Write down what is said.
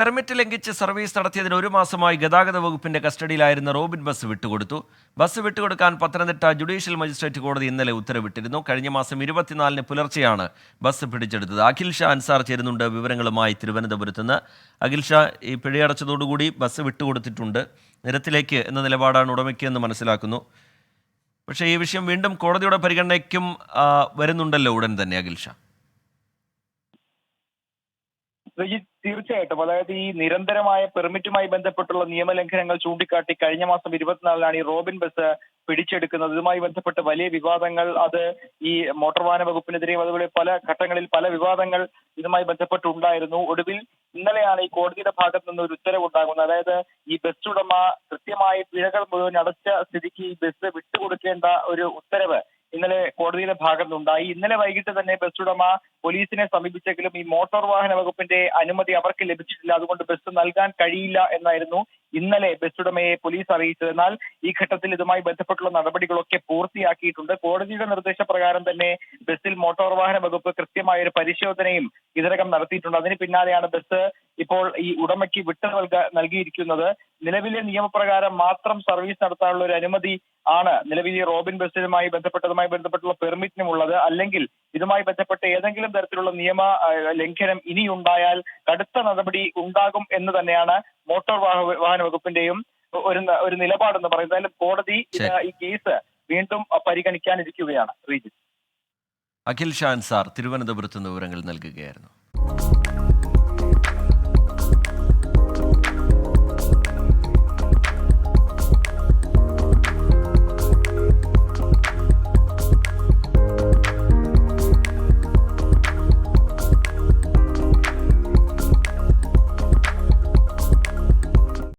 Permit ലംഘിച്ച് service നടത്തിയതിന് 1 മാസമായി ഗതാഗത വകുപ്പിന്റെ കസ്റ്റഡിയിലായിരുന്ന റോബിൻ ബസ് വിട്ടുകൊടുത്തു. ബസ് വിട്ടുകൊടുക്കാൻ പത്തനംതിട്ട ജുഡീഷ്യൽ മജിസ്ട്രേറ്റ് കോടതി ഇന്നലെ ഉത്തരവിട്ടിരുന്നു. കഴിഞ്ഞ മാസം 24-ന് പുലർച്ചെയാണ് ബസ് പിടിച്ചെടുത്തത്. അഖിൽ ഷാ അൻസാർ ചേരുന്നുണ്ട് വിവരങ്ങളുമായി തിരുവനന്തപുരത്ത് നിന്ന്. അഖിൽ ഷാ, ഈ പിഴയടച്ചതോടുകൂടി ബസ് വിട്ടുകൊടുത്തിട്ടുണ്ട്, നിരത്തിലേക്ക് എന്ന നിലപാടാണ് ഉടമയ്ക്ക് എന്ന് മനസ്സിലാക്കുന്നു. പക്ഷേ ഈ വിഷയം വീണ്ടും കോടതിയുടെ പരിഗണനയ്ക്കും വരുന്നുണ്ടല്ലോ ഉടൻ തന്നെ. അഖിൽ ഷാ, തീർച്ചയായിട്ടും, അതായത് ഈ നിരന്തരമായ പെർമിറ്റുമായി ബന്ധപ്പെട്ടുള്ള നിയമലംഘനങ്ങൾ ചൂണ്ടിക്കാട്ടി കഴിഞ്ഞ മാസം 24-നാണ് ഈ റോബിൻ ബസ് പിടിച്ചെടുക്കുന്നത്. ഇതുമായി ബന്ധപ്പെട്ട് വലിയ വിവാദങ്ങൾ അത് ഈ മോട്ടോർ വാഹന വകുപ്പിനെതിരെയും അതുപോലെ പല ഘട്ടങ്ങളിൽ പല വിവാദങ്ങൾ ഇതുമായി ബന്ധപ്പെട്ടുണ്ടായിരുന്നു. ഒടുവിൽ ഇന്നലെയാണ് ഈ കോടതിയുടെ ഭാഗത്ത് നിന്ന് ഒരു ഉത്തരവുണ്ടാകുന്നത്. അതായത് ഈ ബസ് ഉടമ കൃത്യമായി പിഴകൾ മുഴുവൻ അടച്ച സ്ഥിതിക്ക് ഈ ബസ് വിട്ടുകൊടുക്കേണ്ട ഒരു ഉത്തരവ് ഇന്നലെ കോടതിയുടെ ഭാഗത്തുനിന്നുണ്ടായി. ഇന്നലെ വൈകിട്ട് തന്നെ ബസ് ഉടമ പോലീസിനെ സമീപിച്ചെങ്കിലും ഈ മോട്ടോർ വാഹന വകുപ്പിന്റെ അനുമതി അവർക്ക് ലഭിച്ചിട്ടില്ല, അതുകൊണ്ട് ബസ് നൽകാൻ കഴിയില്ല എന്നായിരുന്നു ഇന്നലെ ബസ് ഉടമയെ പോലീസ് അറിയിച്ചത്. എന്നാൽ ഈ ഘട്ടത്തിൽ ഇതുമായി ബന്ധപ്പെട്ടുള്ള നടപടികളൊക്കെ പൂർത്തിയാക്കിയിട്ടുണ്ട്. കോടതിയുടെ നിർദ്ദേശപ്രകാരം തന്നെ ബസ്സിൽ മോട്ടോർ വാഹന വകുപ്പ് കൃത്യമായ ഒരു പരിശോധനയും ഇതിനകം നടത്തിയിട്ടുണ്ട്. അതിന് പിന്നാലെയാണ് ബസ് ഇപ്പോൾ ഈ ഉടമയ്ക്ക് നൽകിയിരിക്കുന്നത്. നിലവിലെ നിയമപ്രകാരം മാത്രം സർവീസ് നടത്താനുള്ള ഒരു അനുമതി ആണ് നിലവിൽ ഈ റോബിൻ ബസ്സിനുമായി ബന്ധപ്പെട്ടുള്ള പെർമിറ്റിനുമുള്ളത്. അല്ലെങ്കിൽ ഇതുമായി ബന്ധപ്പെട്ട് ഏതെങ്കിലും തരത്തിലുള്ള നിയമ ലംഘനം ഇനിയുണ്ടായാൽ കടുത്ത നടപടി ഉണ്ടാകും എന്ന് തന്നെയാണ് മോട്ടോർ വാഹന വകുപ്പിന്റെയും ഒരു നിലപാടെന്ന് പറയുന്നത്. എന്തായാലും കോടതി ഈ കേസ് വീണ്ടും പരിഗണിക്കാനിരിക്കുകയാണ്. അഖിൽ ഷാ അൻസാർ തിരുവനന്തപുരത്ത് നിന്ന് വിവരങ്ങൾ നൽകുകയായിരുന്നു.